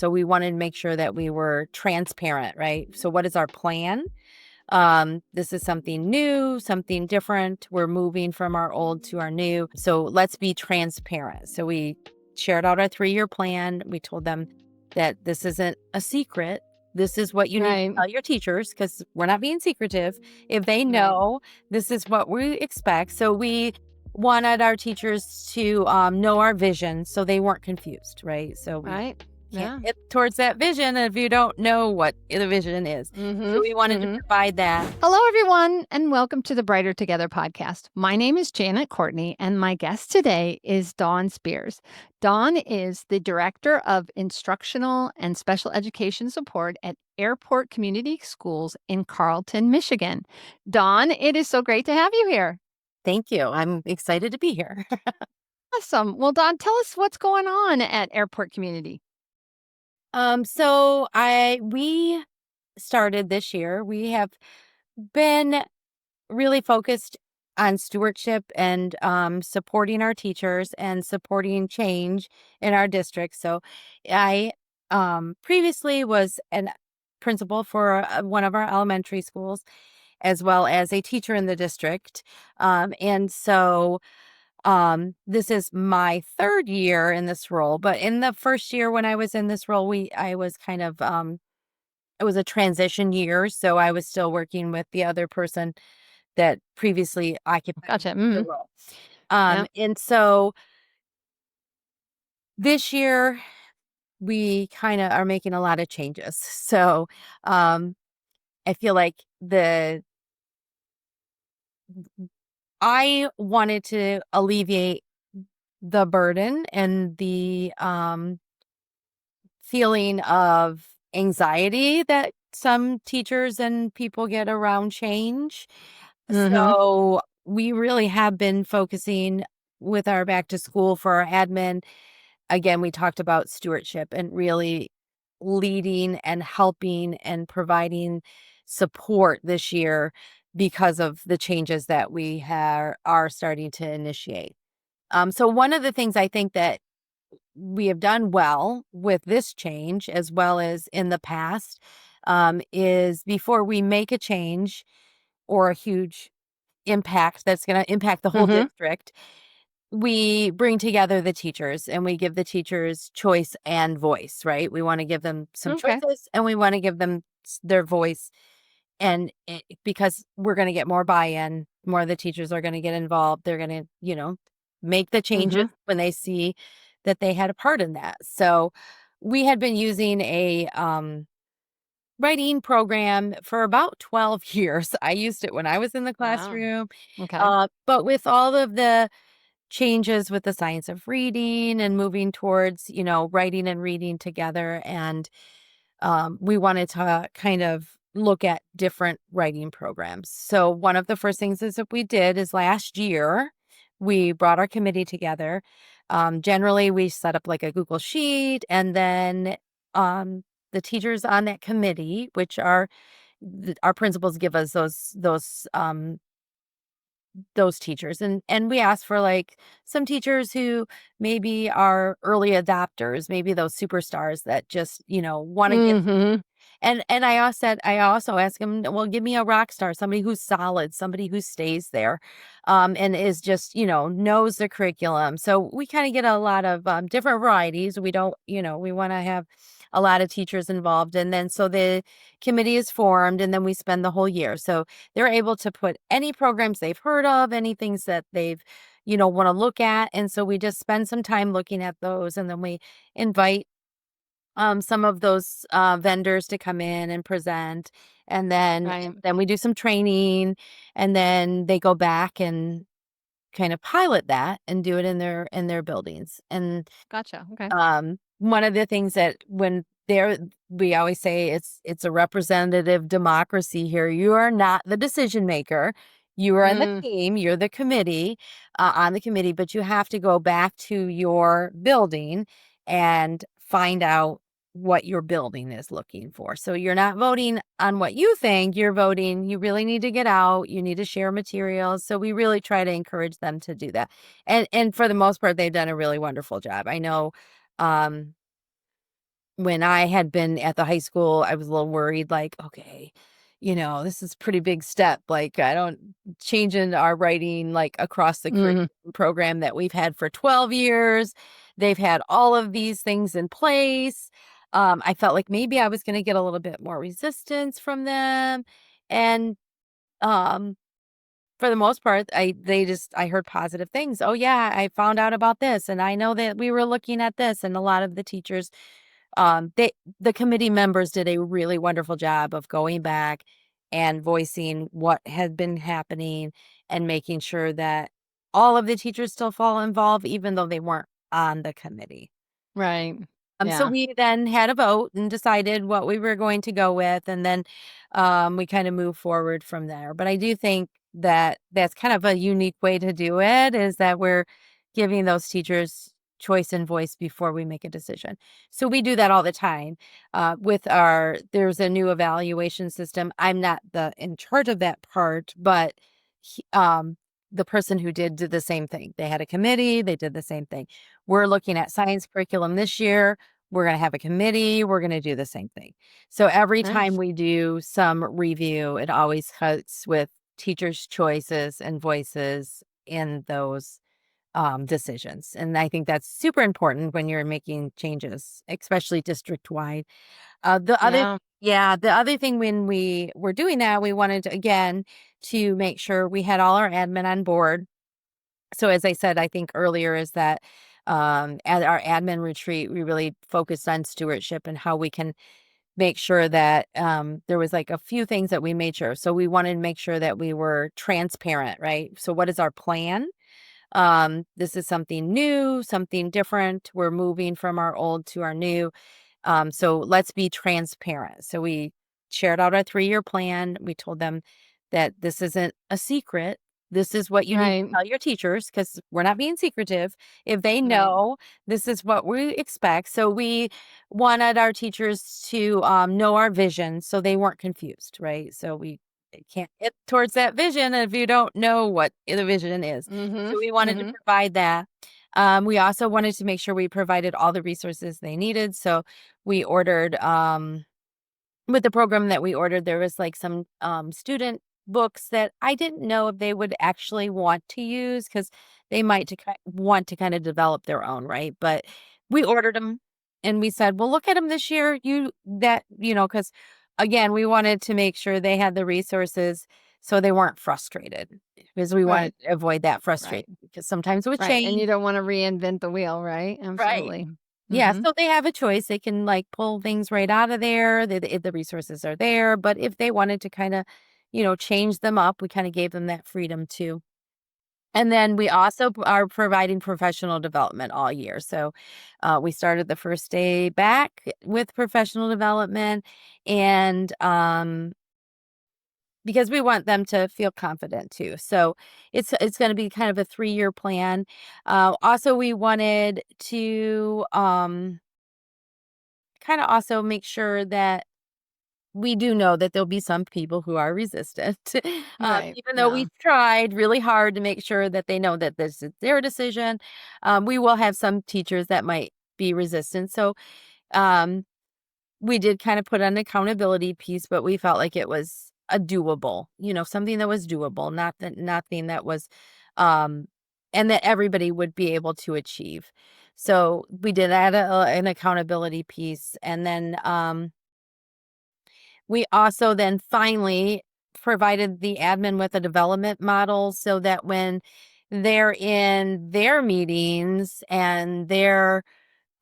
So we wanted to make sure that we were transparent, right? So what is our plan? This is something new, something different. We're moving from our old to our new. So let's be transparent. So we shared out our 3-year plan. We told them that this isn't a secret. This is what you need to Right. tell your teachers because we're not being secretive. If they Right. know, this is what we expect. So we wanted our teachers to know our vision so they weren't confused, right? So we Right. can't Yeah. get towards that vision if you don't know what the vision is. So we wanted to provide that. Hello, everyone, and welcome to the Brighter Together podcast. My name is Janet Courtney, and my guest today is Dawn Spears. Dawn is the Director of Instructional and Special Education Support at Airport Community Schools in Carlton, Michigan. Dawn, it is so great to have you here. Thank you. I'm excited to be here. Awesome. Well, Dawn, tell us what's going on at Airport Community. So we started this year. We have been really focused on stewardship and supporting our teachers and supporting change in our district. So I previously was an principal for one of our elementary schools as well as a teacher in the district. And so this is my 3rd year in this role, but in the first year when I was in this role, I was kind of it was a transition year, so I was still working with the other person that previously occupied Gotcha. the Mm. role. Yeah. And so this year we kind of are making a lot of changes. So um I feel like the I wanted to alleviate the burden and the feeling of anxiety that some teachers and people get around change. Mm-hmm. So we really have been focusing with our back to school for our admin. Again, we talked about stewardship and really leading and helping and providing support this year because of the changes that are starting to initiate. So one of the things I think that we have done well with this change, as well as in the past, is before we make a change or a huge impact that's going to impact the whole Mm-hmm. district, we bring together the teachers and we give the teachers choice and voice, right? We want to give them some Okay. choices and we want to give them their voice. And because we're going to get more buy-in, more of the teachers are going to get involved. They're going to, make the changes Mm-hmm. when they see that they had a part in that. So we had been using a writing program for about 12 years. I used it when I was in the Wow. classroom. Okay. But with all of the changes with the science of reading and moving towards, writing and reading together. And we wanted to kind of look at different writing programs. So one of the first things is that we did is last year, we brought our committee together. Generally, we set up like a Google Sheet, and then the teachers on that committee, which are our principals, give us those teachers, and we asked for like some teachers who maybe are early adopters, maybe those superstars that just want to get. Mhm. And I also ask him, well, give me a rock star, somebody who's solid, somebody who stays there, and is just, knows the curriculum. So we kind of get a lot of different varieties. We don't, we want to have a lot of teachers involved. And then so the committee is formed and then we spend the whole year. So they're able to put any programs they've heard of, any things that they've, want to look at. And so we just spend some time looking at those and then we invite some of those vendors to come in and present, and then Right. we do some training, and then they go back and kind of pilot that and do it in their buildings. And Gotcha. Okay. one of the things that when there we always say it's a representative democracy here. You are not the decision maker. You are on the Mm. team. You're the committee on the committee, but you have to go back to your building and find out what your building is looking for. So you're not voting on what you think. You're voting. You really need to get out. You need to share materials. So we really try to encourage them to do that. And for the most part, they've done a really wonderful job. I know um when I had been at the high school, I was a little worried, like, okay, this is a pretty big step. Like, I don't changing our writing like across the Mhm. curriculum program that we've had for 12 years. They've had all of these things in place. I felt like maybe I was going to get a little bit more resistance from them. And um, for the most part, I heard positive things. Oh yeah, I found out about this and I know that we were looking at this, and a lot of the teachers, they the committee members did a really wonderful job of going back and voicing what had been happening and making sure that all of the teachers still fall involved even though they weren't on the committee. Right. So Yeah. we then had a vote and decided what we were going to go with, and then we kind of moved forward from there. But I do think that that's kind of a unique way to do it, is that we're giving those teachers choice and voice before we make a decision. So we do that all the time with there's a new evaluation system. I'm not in charge of that part, but he, the person who did the same thing. They had a committee, they did the same thing. We're looking at science curriculum this year. We're gonna have a committee, we're gonna do the same thing. So every time Nice. we do some review, it always cuts with teachers' choices and voices in those, decisions, and I think that's super important when you're making changes, especially district-wide. The other Yeah. Yeah, the other thing when we were doing that, we wanted to, again, to make sure we had all our admin on board. So as I said, I think earlier, is that at our admin retreat, we really focused on stewardship and how we can make sure that there was like a few things that we made sure. So we wanted to make sure that we were transparent, right? So what is our plan? This is something new, something different. We're moving from our old to our new. So let's be transparent. So we shared out our 3-year plan. We told them that this isn't a secret. This is what you need to Right. tell your teachers, because we're not being secretive. If they Right. know, this is what we expect. So we wanted our teachers to know our vision so they weren't confused, right? So we can't get towards that vision if you don't know what the vision is. So Mhm. we wanted to Mhm. provide that. We also wanted to make sure we provided all the resources they needed. So we ordered, with the program that we ordered, there was like some student books that I didn't know if they would actually want to use, because they might want to kind of develop their own, right? But we ordered them and we said, well, look at them this year. Because again, we wanted to make sure they had the resources so they weren't frustrated, because we wanted Right. to avoid that Right. frustration, because sometimes with Right. And change, you don't wanna reinvent the wheel, right? right? Absolutely. Yeah, Mhm. so they have a choice. They can, like, pull things right out of there. The resources are there, but if they wanted to kinda, change them up, we kinda gave them that freedom too. And then we also are providing professional development all year. So, we started the first day back with professional development, and, because we want them to feel confident too. So it's gonna be kind of a 3-year plan. Also, we wanted to, kinda also make sure that we do know that there'll be some people who are resistant, Right. even though Yeah. we've tried really hard to make sure that they know that this is their decision. We will have some teachers that might be resistant. So, um, we did kind of put an accountability piece, but we felt like it was a doable, something that was doable, not that nothing that was, um, and that everybody would be able to achieve. So we did add an accountability piece, and then we also then finally provided the admin with a development model so that when they're in their meetings and they're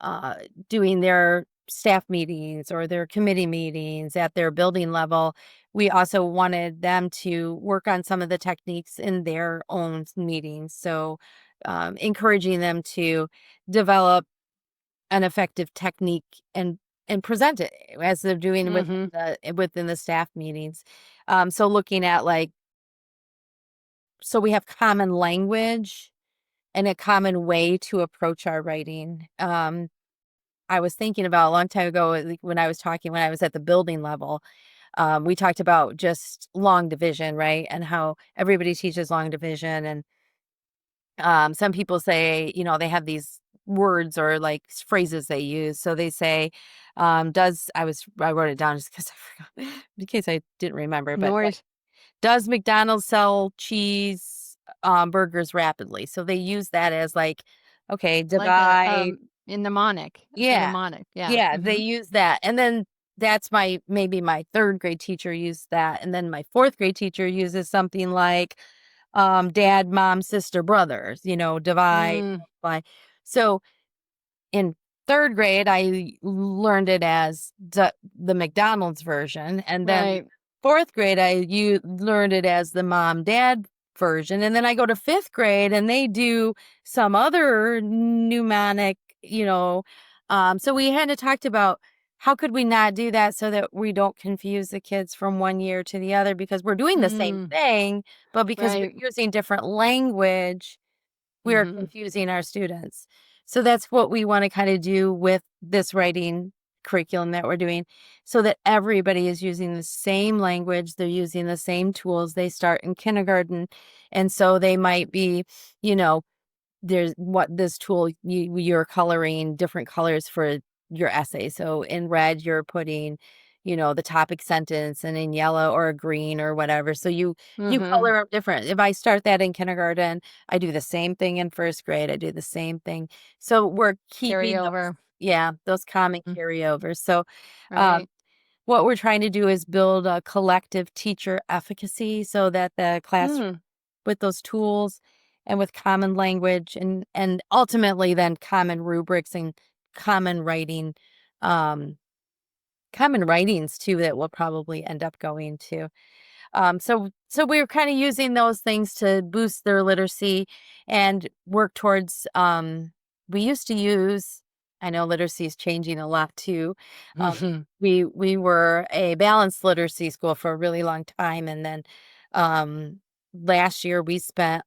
uh, doing their staff meetings or their committee meetings at their building level, we also wanted them to work on some of the techniques in their own meetings. So, encouraging them to develop an effective technique and present it as they're doing Mhm. within the staff meetings. So looking at, like, so we have common language and a common way to approach our writing. I was thinking about a long time ago, like, when I was at the building level, we talked about just long division, right? And how everybody teaches long division. And some people say, they have these words or like phrases they use. So they say, I wrote it down just because I forgot, in case I didn't remember, No but like, worries. does McDonald's sell cheese burgers rapidly? So they use that as like, okay, Like a, divide. a Yeah. mnemonic. Yeah. Yeah, they Mhm. use that, and then that's maybe my 3rd grade teacher used that, and then my 4th grade teacher uses something like, dad, mom, sister, brothers, divide, Mm, multiply. So, in 3rd grade, I learned it as the McDonald's version, and then right. 4th grade, you learned it as the mom-dad version, and then I go to 5th grade, and they do some other mnemonic, so we had to talked about how could we not do that so that we don't confuse the kids from one year to the other because we're doing the same Mm, thing, but because we're right. using different language we are Mhm. confusing our students. So that's what we wanna kinda do with this writing curriculum that we're doing so that everybody is using the same language, they're using the same tools, they start in kindergarten, and so they might be, you know, there's what this tool you're coloring different colors for your essay. So in red, you're putting, the topic sentence, and in yellow or green or whatever. So you Mhm. color them different. If I start that in kindergarten, I do the same thing in 1st grade. I do the same thing. So we're Carry keeping those, over. yeah, those common Mm, carryovers. So um, right. what we're trying to do is build a collective teacher efficacy so that the class Mm, with those tools and with common language and ultimately then common rubrics and common writing, um, common writings too that we'll probably end up going to. So we were kind of using those things to boost their literacy and work towards. We used to use. I know literacy is changing a lot too. Um, mhm. we were a balanced literacy school for a really long time, and then um, last year we spent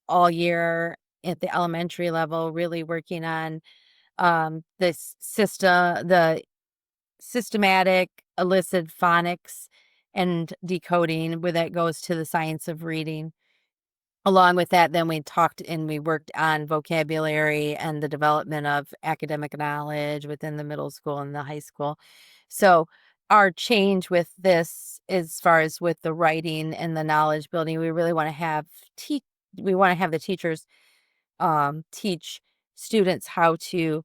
all year at the elementary level really working on the systematic illicit phonics and decoding where that goes to the science of reading. Along with that, then we talked and we worked on vocabulary and the development of academic knowledge within the middle school and the high school. So our change with this, as far as with the writing and the knowledge building, we really want to have we want to have the teachers teach students how to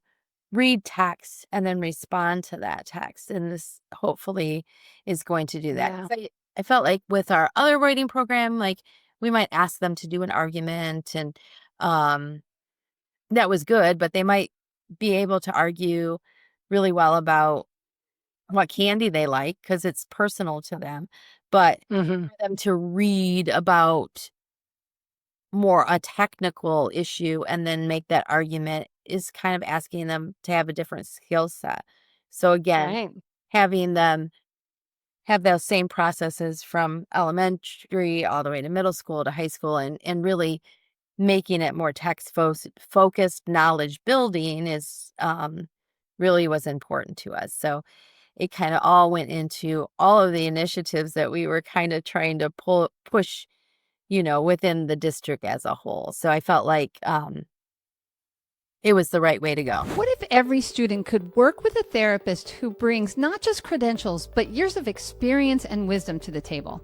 read text and then respond to that text. And this hopefully is going to do that. Yeah. 'Cause I felt like with our other writing program, like we might ask them to do an argument and um, that was good, but they might be able to argue really well about what candy they like because it's personal to them. But Mhm. for them to read about more a technical issue and then make that argument is kind of asking them to have a different skill set. So again, Right. having them have those same processes from elementary all the way to middle school to high school and really making it more focused knowledge building is really was important to us. So it kind of all went into all of the initiatives that we were kind of trying to push within the district as a whole. So I felt like, it was the right way to go. What if every student could work with a therapist who brings not just credentials, but years of experience and wisdom to the table?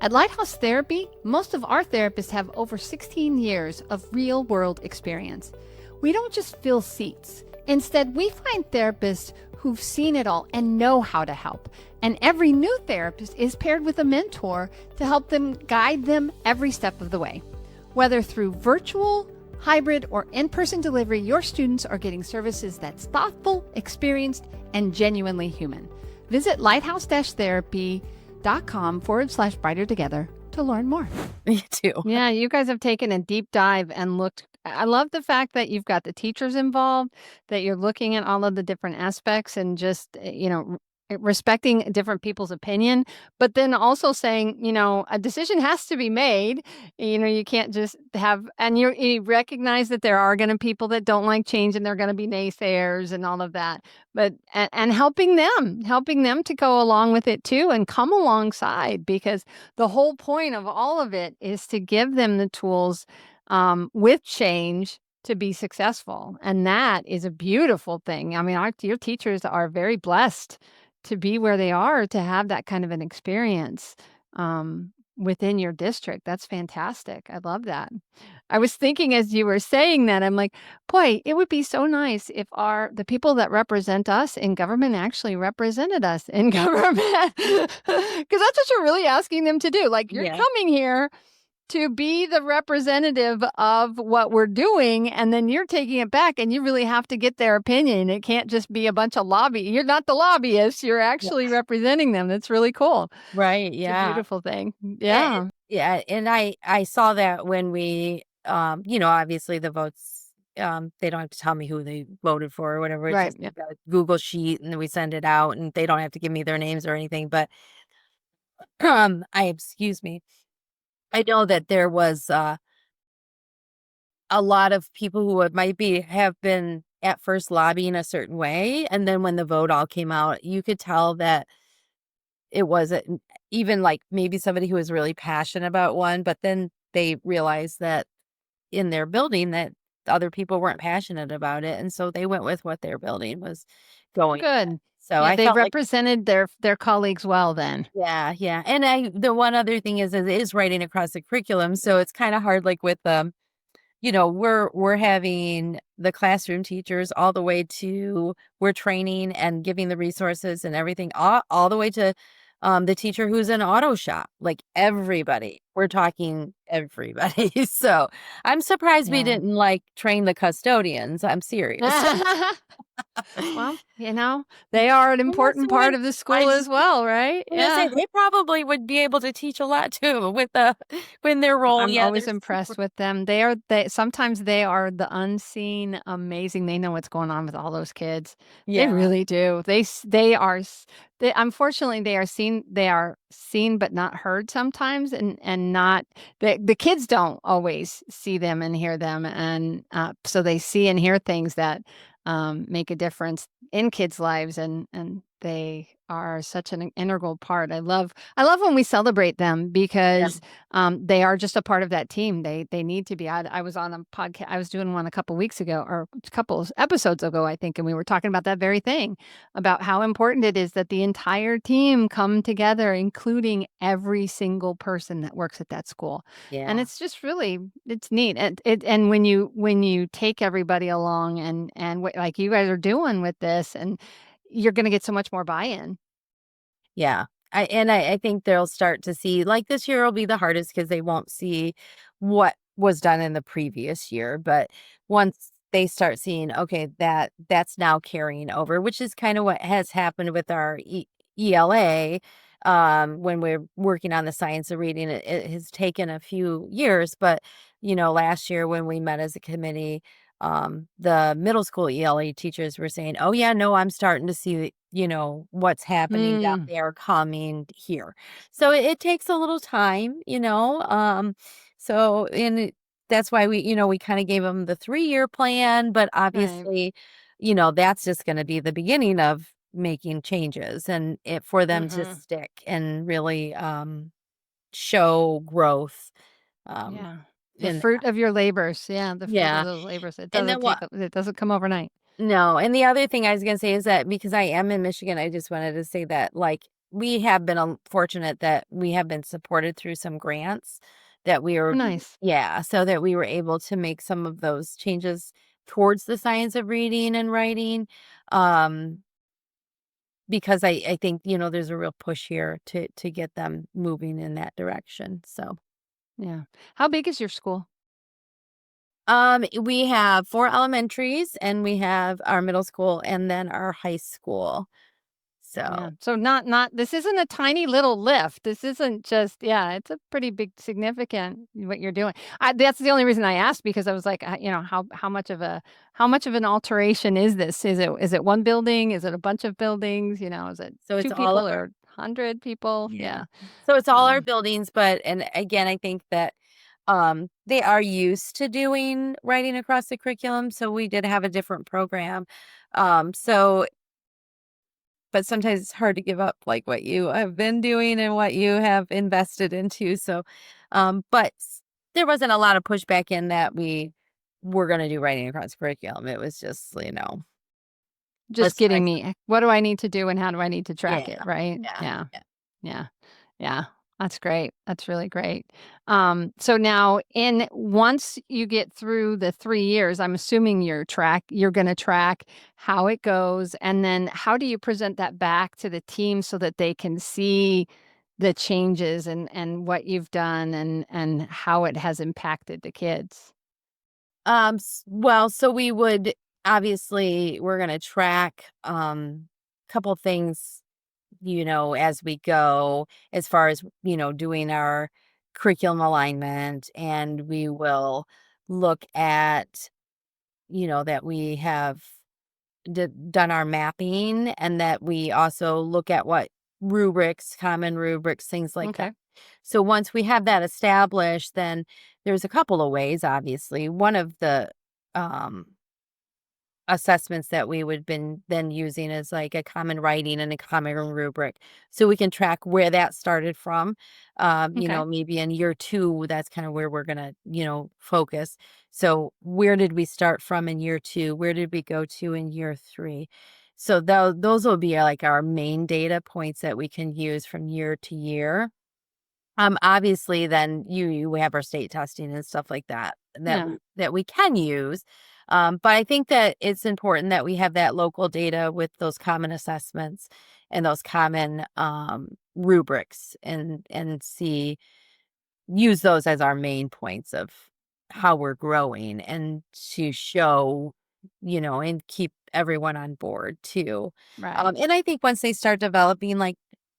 At Lighthouse Therapy, most of our therapists have over 16 years of real world experience. We don't just fill seats. Instead, we find therapists who've seen it all and know how to help. And every new therapist is paired with a mentor to help them guide them every step of the way. Whether through virtual, hybrid, or in person delivery, your students are getting services that's thoughtful, experienced, and genuinely human. Visit lighthouse therapy.com/brighter together to learn more. Me too. Yeah, you guys have taken a deep dive and looked. I love the fact that you've got the teachers involved, that you're looking at all of the different aspects and just, respecting different people's opinion, but then also saying, a decision has to be made. You can't just have, and you recognize that there are going to people that don't like change and they're going to be naysayers and all of that. But, and helping them to go along with it too and come alongside because the whole point of all of it is to give them the tools with change to be successful. And that is a beautiful thing. I mean, your teachers are very blessed to be where they are, to have that kind of an experience within your district. That's fantastic. I love that. I was thinking as you were saying that, I'm like, boy, it would be so nice if the people that represent us in government actually represented us in government. Because that's what you're really asking them to do. Like, you're Yeah. coming here to be the representative of what we're doing, and then you're taking it back, and you really have to get their opinion. It can't just be a bunch of You're not the lobbyists, you're Yeah. actually representing them. That's really cool. Right, It's a yeah. beautiful thing. Yeah, Yeah. and I saw that when we, obviously the votes, they don't have to tell me who they voted for or whatever, it's Right. just Yeah. like a Google sheet, and then we send it out, and they don't have to give me their names or anything, but, excuse me, I know that there was, a lot of people who would might be have been at first lobbying a certain way, and then when the vote all came out, you could tell that it wasn't even, like, maybe somebody who was really passionate about one, but then they realized that in their building that other people weren't passionate about it, and so they went with what their building was going with. Good. So Yeah, I they felt like represented their colleagues well then. yeah, yeah, and the one other thing is it is writing across the curriculum, so it's kinda hard, like, with, we're having the classroom teachers all the way to we're training and giving the resources and everything all the way to, the teacher who's in auto shop, like, everybody. We're talking everybody. So, I'm surprised we Yeah. didn't, like, train the custodians, I'm serious. Well, they are an Yes, important part would of the I school just as well, right? gonna say Yeah. they probably would be able to teach a lot too with the when their role, I'm yeah, always they're super impressed with them. Sometimes they are the unseen amazing. They know what's going on with all those kids. They yeah, really do. They are they unfortunately they are seen but not heard sometimes, and not the kids don't always see them and hear them, and so they see and hear things that make a difference in kids' lives, and they are such an integral part. I love when we celebrate them yeah, because they are just a part of that team. They need to be. I was on a podcast. I was doing one a couple weeks ago, or a couple of episodes ago, I think, and we were talking about that very thing, about how important it is that the entire team come together, including every single person that works at that school. And yeah. it's just really it's neat. And when you take everybody along, and like you guys are doing with this, and you're going to get so much more buy-in. Yeah. I think they'll start to see like, this year will be the hardest because they won't see what was done in the previous year, but once they start seeing, okay, that's now carrying over, which is kinda what has happened with our ELA, when we're working on the science of reading, it has taken a few years, but, last year when we met as a committee, the middle school ELA teachers were saying, "Oh, yeah, no, I'm starting to see, what's happening down Mm, there coming here." So it takes a little time, so and that's why we kinda gave them the 3-year plan, but right. obviously, that's just gonna be the beginning of making changes and it for them to Mhm. stick and really, show growth, um, Yeah. The in fruit of your labors. Yeah, the fruit of yeah, those labors. and then what It doesn't come overnight. no, and the other thing I was gonna say is that because I am in Michigan, I just wanted to say that, like, we have been, fortunate that we have been supported through some grants that we Oh, were nice. yeah, so that we were able to make some of those changes towards the science of reading and writing, um, because I think, there's a real push here to get them moving in that direction, so, Yeah. How big is your school? we have 4 elementaries, and we have our middle school, and then our high school, Yeah. so So not this isn't a tiny little lift. This isn't just yeah, it's a pretty big significant what you're doing. That's the only reason I asked because I was like, how much of an alteration is this? Is it one building? Is it a bunch of buildings? Is it so it's two all of people our or 100 people? yeah. Yeah. So it's all our So, buildings, but and again, I think that, they are used to doing writing across the curriculum, so we did have a different program. So but sometimes it's hard to give up, like, what you have been doing and what you have invested into, so, but there wasn't a lot of pushback in that we're gonna do writing across curriculum. It was just, Just let's try getting some. me, what do I need to do and how do I need to Yeah, track it, right? yeah, Yeah. yeah. Yeah. Yeah. That's great. That's really great. So now in once you get through the 3 years, I'm assuming you're gonna track how it goes, and then how do you present that back to the team so that they can see the changes and what you've done and how it has impacted the kids? Well, so we would obviously we're gonna track couple things, as we go, as far as, doing our curriculum alignment, and we will look at, that we have done our mapping, and that we also look at what rubrics, common rubrics, things like that. Okay. So once we have that established, then there's a couple of ways, obviously. One of the um assessments that we would been then using is like a common writing and a common rubric. So we can track where that started from. Okay. Maybe in year 2, that's kind of where we're gonna, focus. So where did we start from in year 2? Where did we go to in year 3? So those will be like our main data points that we can use from year to year. Obviously, then you have our state testing and stuff like that Yeah. that we can use. But I think that it's important that we have that local data with those common assessments and those common rubrics, and use those as our main points of how we're growing, and to show, and keep everyone on board too. Right. And I think once they start developing, like,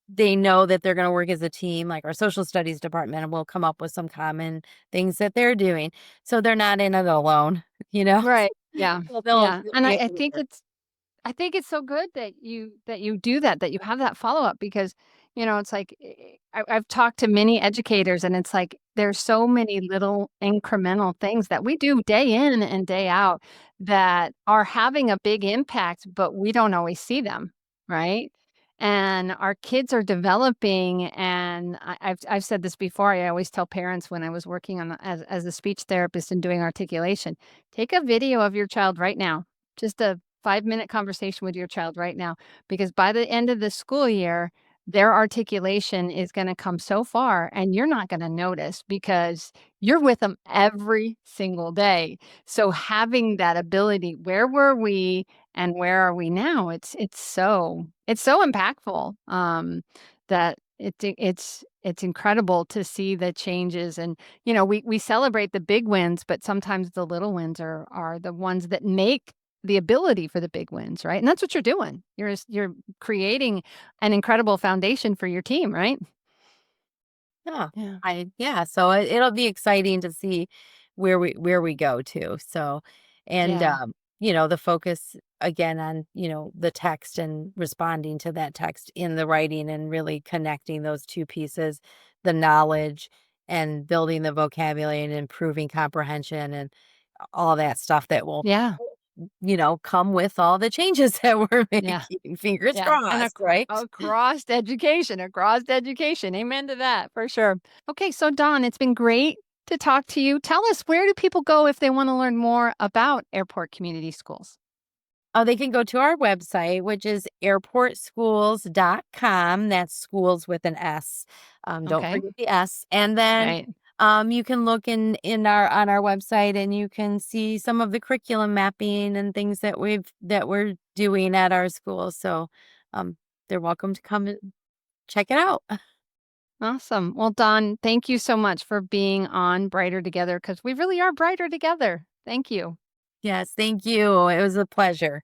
they know that they're going to work as a team, like our social studies department will come up with some common things that they're doing. So they're not in it alone, you know? Right. Yeah. So Yeah. they'll And be I able to think work. it's so good that you do that, that you have that follow-up because, it's like, I've talked to many educators and it's like there's so many little incremental things that we do day in and day out that are having a big impact, but we don't always see them, right? And our kids are developing, and I've said this before. I always tell parents when I was working on as a speech therapist and doing articulation, take a video of your child right now, just a 5-minute conversation with your child right now, because by the end of the school year, their articulation is going to come so far and you're not going to notice because you're with them every single day. So having that ability, where were we and where are we now? It's so impactful that it's incredible to see the changes. And we celebrate the big wins, but sometimes the little wins are the ones that make the ability for the big wins, right? And that's what you're doing. You're creating an incredible foundation for your team, right? Yeah. Yeah. Yeah, so it'll be exciting to see where we go to. So, and Yeah. the focus again on, the text and responding to that text in the writing, and really connecting those two pieces, the knowledge and building the vocabulary and improving comprehension, and all that stuff that will, Yeah. come with all the changes that we're Yeah. making. Fingers Yeah, and crossed, right? across education, amen to that, for sure. Okay, so Dawn, it's been great to talk to you. Tell us, where do people go if they wanna learn more about Airport Community Schools? Oh, they can go to our website, which is airportschools.com. That's schools with an S. Don't Okay, forget the S. And then right. you can look in our on our website, and you can see some of the curriculum mapping and things that we're doing at our school. So they're welcome to come and check it out. Awesome. Well, Dawn, thank you so much for being on Brighter Together because we really are brighter together. Thank you. Yes, thank you. It was a pleasure.